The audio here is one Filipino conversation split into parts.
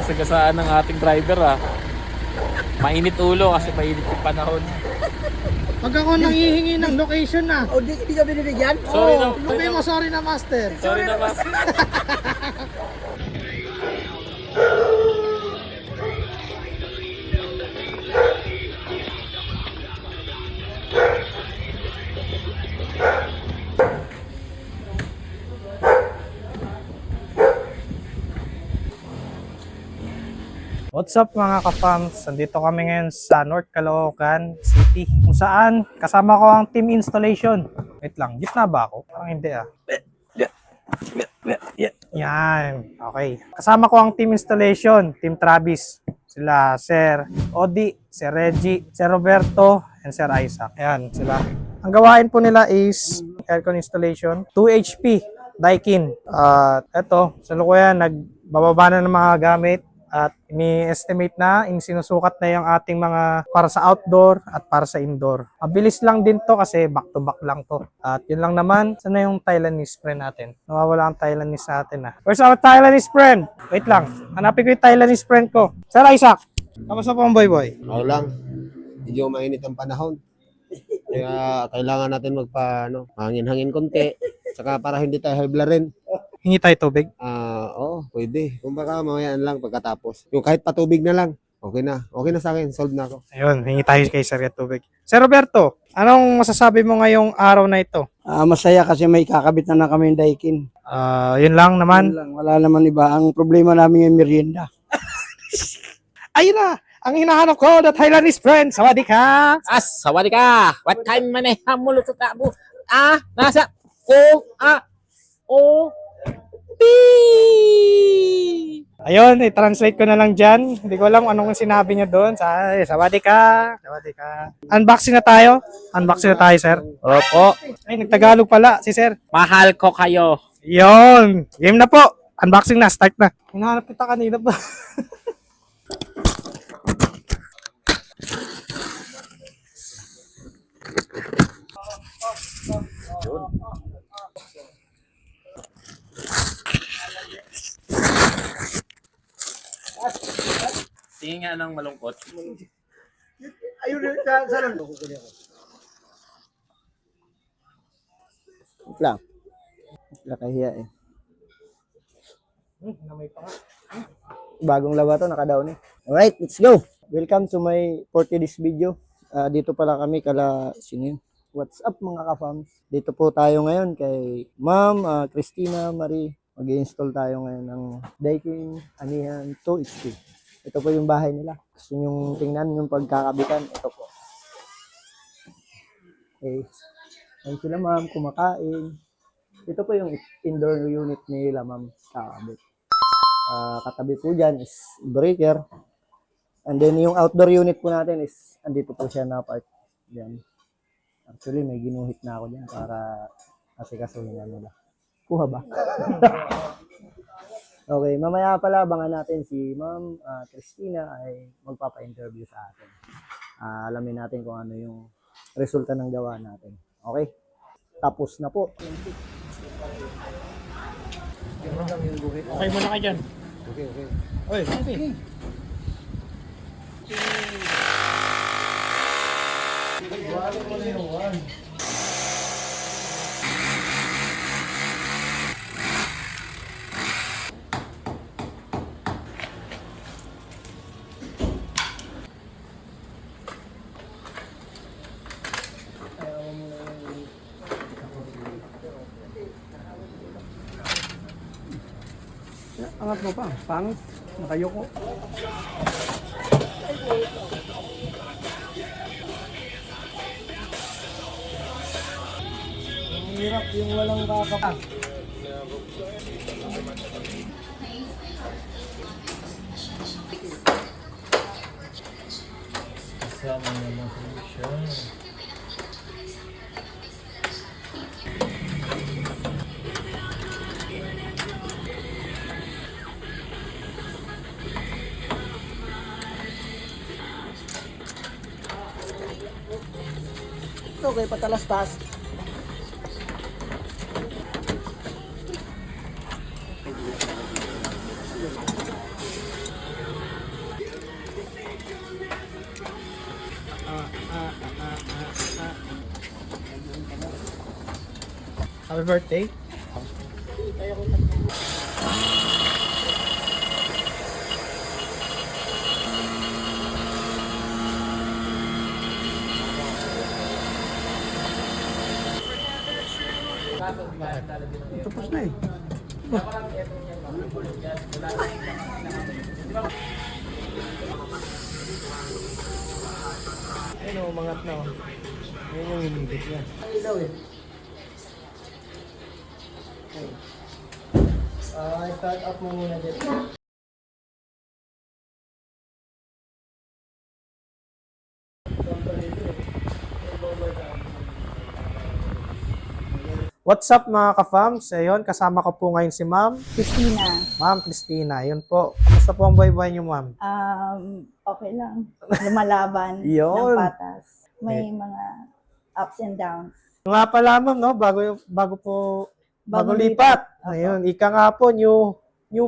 sagasaan ng ating driver ah. Mainit ulo kasi mainit yung panahon. Pag ako nanghihingi ng location na. O, di ka binibigyan? Sorry na. Sabi mo, sorry na master. Sorry na mas. What's up mga ka-fams? Nandito kami ngayon sa North Caloocan City kung saan kasama ko ang team installation. Wait lang, gitna ba ako? Parang hindi ah. Yan, okay. Kasama ko ang team installation, Team Travis. Sila Sir Odi, Sir Reggie, Sir Roberto, and Sir Isaac. Ayan sila. Ang gawain po nila is aircon installation, 2 HP, Daikin. At eto, sa lukuyan, nagbababa na ng mga gamit. At ini-estimate na, sinusukat na yung ating mga para sa outdoor at para sa indoor. Mabilis lang din to kasi back to back lang to. At yun lang naman, sana yung Thailandese friend natin. Nawawala ang Thailandese natin ah. Where's our Thailandese friend? Wait lang, hanapin ko yung Thailandese friend ko. Sir Isaac, kamusta po ang boy? Oo lang. Medyo mainit ang panahon. Kaya kailangan natin hangin-hangin konti. Saka para hindi tayo hibla rin. Hingi tayo tubig. Oo, pwede. Kung baka mamayaan lang pagkatapos. Yung kahit patubig na lang, okay na. Okay na sa akin, solve na ako. Ayun, hingi tayo kay Sir yung tubig. Sir Roberto, anong masasabi mo ngayong araw na ito? Masaya kasi may kakabit na kami ng Daikin. Yun lang naman. Yun lang, wala naman iba. Ang problema namin yung merienda. Ayun na, ang hinahanap ko, the Thailandese friend. Sawadee ka! Sawadee ka! What time man eh? Hamulo to tabo. Nasa Ayun, i-translate ko na lang dyan. Hindi ko alam anong sinabi niya doon. Sawadee ka! Sawadee ka! Unboxing na tayo. Unboxing na tayo, sir. Opo. Ay, nagtagalog pala si sir. Mahal ko kayo. Yun! Game na po! Unboxing na, start na. Hinahanap kita kanina pa. Tingin nga ng malungkot. Ayun, sa lang. Lang. Nakahiya eh. Namay pa nga. Bagong lawa to, naka-down eh. Alright, let's go! Welcome to my 40 days video. Dito pala kami sino yun? What's up mga ka-fams? Dito po tayo ngayon kay Ma'am Christina Marie. Mag-i-install tayo ngayon ng Daikin Anihan 2 HP. Ito po yung bahay nila. Gusto nyo tingnan yung pagkakabitan. Ito po. Okay. Ayun sila ma'am, kumakain. Ito po yung indoor unit nila ma'am. Kakabit. Katabi po dyan is breaker. And then yung outdoor unit po natin is andito po siya na part. Yan. Actually may ginuhit na ako dyan para kasi na nila. Kuha ba? Okay, mamaya pala abangan natin si Ma'am Christina ay magpapa-interview sa atin. Alamin natin kung ano yung resulta ng gawa natin. Okay? Tapos na po. Okay muna kayo dyan. Okay. Oy, okay. Angat mo pa. Pangit. Nakayoko. Ang hirap yung walang kakapa. Kasama naman siya. Okay, patalastas. Happy birthday. Tapos na eh. Ayun o, umangat na o. Ayun yung hinigit niya. Ayun daw eh. Start up mo muna dito. What's up mga ka-fams? Ayun, kasama ko po ngayon si Ma'am. Christina, Ma'am Christina, yun po. Kamusta po ang buhay-buhay niyo, Ma'am? okay lang. Lumalaban Yun. ng patas. May mga ups and downs. Nga pala, Ma'am, no? Bago lipat. Ayun, ika nga po, new,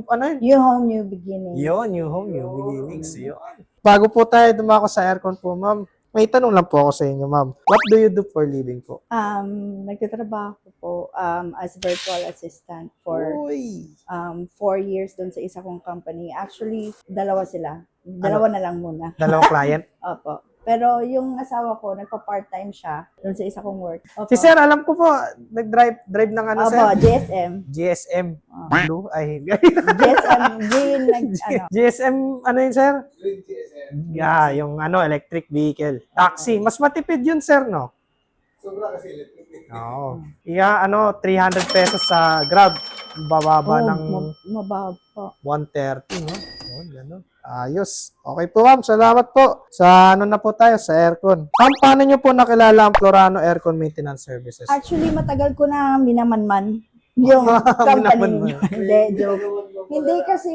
ano yun? New home, new beginning. Yun, new home, new beginnings. Yun. Bago po tayo dumako sa aircon po, Ma'am, may tanong lang po ako sa inyo, Ma'am. What do you do for living po? Nagtatrabaho ko po as virtual assistant for Uy! 4 years doon sa isa kong company. Actually, dalawa sila. Dalawa na lang muna. Dalawang client. Opo. Pero yung asawa ko, nagpa-part-time siya doon sa isa kong work. Opo. Si Sir, alam ko po, nag-drive ng ano, Opo, Sir? GSM. GSM. Blue? Ay, GSM, green, GSM, ano yun, Sir? Yeah, yung ano, electric vehicle. Taxi. Mas matipid yun, Sir, no? Sobra kasi electric. Oo. Iya, ano, 300 pesos sa Grab. Bababa ng mababa po. 130, no? Yun, gano'n. Ayos. Okay po, Ma'am. Salamat po. Sa ano na po tayo, sa aircon. Ma'am, paano nyo po nakilala ang Florano Aircon Maintenance Services? Actually, matagal ko na minamanman yung company Minamanman. niyo. Hindi, joke. Hindi kasi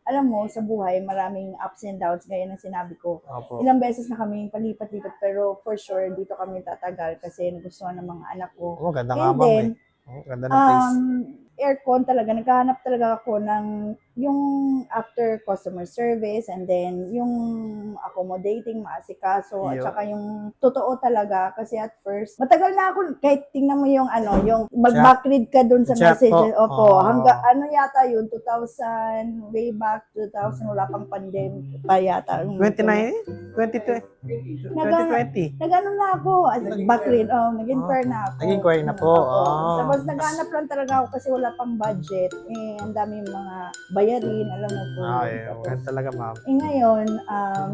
alam mo, sa buhay, maraming ups and downs, gaya ng sinabi ko. Opo. Ilang beses na kami palipat-lipat, pero for sure, dito kami tatagal kasi nagustuhan ng mga anak ko. Oh, ganda nga, And Ma'am. then, Ganda ng place. aircon talaga, naghahanap talaga ako ng yung after customer service and then yung accommodating, maasikaso, at Yo. saka yung totoo talaga kasi at first, matagal na ako, kahit tingnan mo yung yung mag-backread ka dun sa Chat message, po. opo, Oh. hanggang yata yun, 2000, way back 2000, wala pang pandemic pa yata. 2019? 2020? Nag-ano na ako, as backread, nag-inquire na ako. Nag-inquire na po. Oo. Oh. Tapos naghanap lang talaga ako kasi wala pang budget. Ang dami mga bayarin, alam mo po. Ay, Tapos, ganun talaga, Ma'am. ngayon,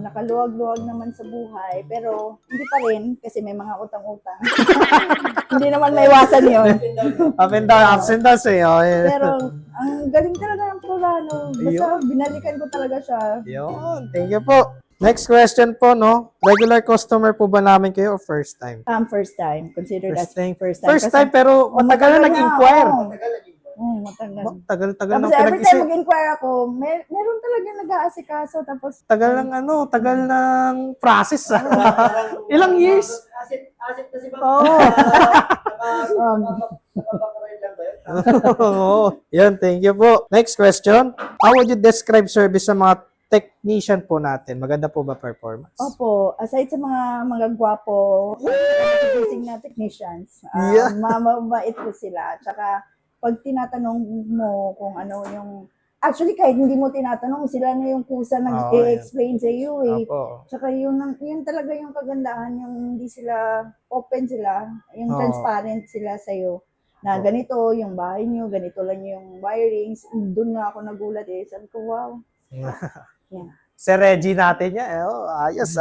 nakaluwag-luwag naman sa buhay, pero hindi pa rin kasi may mga utang-utang. Hindi naman may iwasan yun. Up and down, ups and downs eh. Oh, yeah. Pero ang galing talaga ng Florano. Basta binalikan ko talaga siya. Yun, thank you po. Next question po, no? Regular customer po ba namin kayo o first time? First time. Considered First as time. first time. First time, pero matagal na nag-inquire. Matagal. Tagal-tagal Tapos nang every time pinag-isip. mag-inquire ako, meron talaga nag-aasikaso. Tapos, Tagal ng process. Ilang years? Asset kasi ba? Oo. Oo. Yun, thank you po. Next question. How would you describe service sa mga technician po natin? Maganda po ba performance? opo, aside sa mga gwapo, amazing na technicians, Yeah. mabait po sila. Tsaka, pag tinatanong mo kung ano yung, actually kahit hindi mo tinatanong, sila na yung kusa nag-explain sa iyo eh. Opo. Tsaka yun talaga yung kagandahan, yung hindi sila, open sila, yung Oo. transparent sila sa iyo. Na ganito yung bahay niyo, ganito lang yung wirings. Doon nga ako nagulat eh. Sabi ko, wow. Yeah. Si Reggie natin niya. Ayos.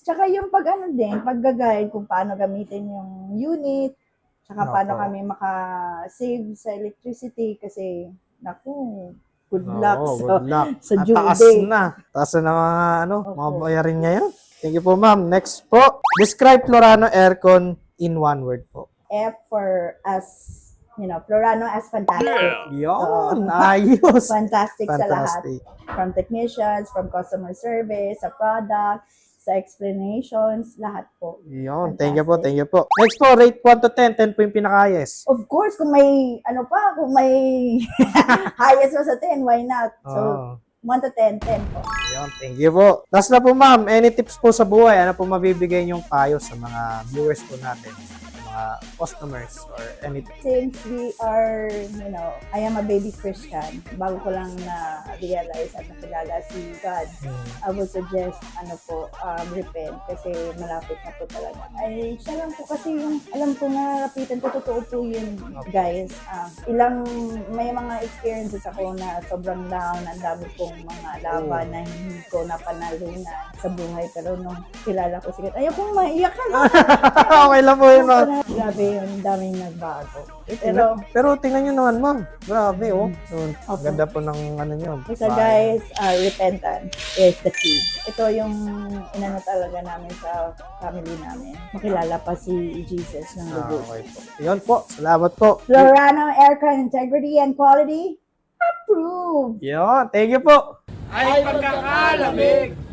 Tsaka yung pag-guide kung paano gamitin yung unit, tsaka paano Opo. kami maka-save sa electricity kasi, naku, good Oo, luck good luck. sa At due taas date. na. Taas na mga, mga Opo. bayarin ngayon. Thank you po, Ma'am. Next po. Describe Florano Aircon in one word po. F for Florano as fantastic. Yun. Ayos. Fantastic sa lahat. Fantastic. From technicians, from customer service, sa product, sa explanations, lahat po. Yun. Thank you po. Next po, rate 1 to 10. 10 po yung pinaka-highest. Of course, kung may, kung may highest mo sa 10, why not? So, Oh. 1 to 10, 10 po. Yun. Thank you po. Last na po, Ma'am. Any tips po sa buhay? Ano po mabibigay niyong payo sa mga viewers po natin? Sa mga mga customers or anything? Since we are, I am a baby Christian, bago ko lang na-realize at nakilala si God, I would suggest, repent kasi malapit na po talaga. Ay, siya lang po kasi yung, alam ko na lapitan ko, totoo po yun, guys. May mga experiences ako na sobrang down, ang dami kong mga laban na hindi ko napanalunan sa buhay. Pero nung kilala ko si God, ayokong maiyak na. Okay lang po yun, ma'am. Grabe yun, daming nagbago. Pero tingnan nyo naman, ma'am. Grabe, oh. Opo. Ganda po ng niyo. Isa guys, repentance is the key. Ito yung inano talaga namin sa family namin. Makilala pa si Jesus ng lubos. Okay po. Yun po. Salamat po. Florano Aircon Integrity and Quality, approved! Yun. Thank you po. Ay, pagkakalamig!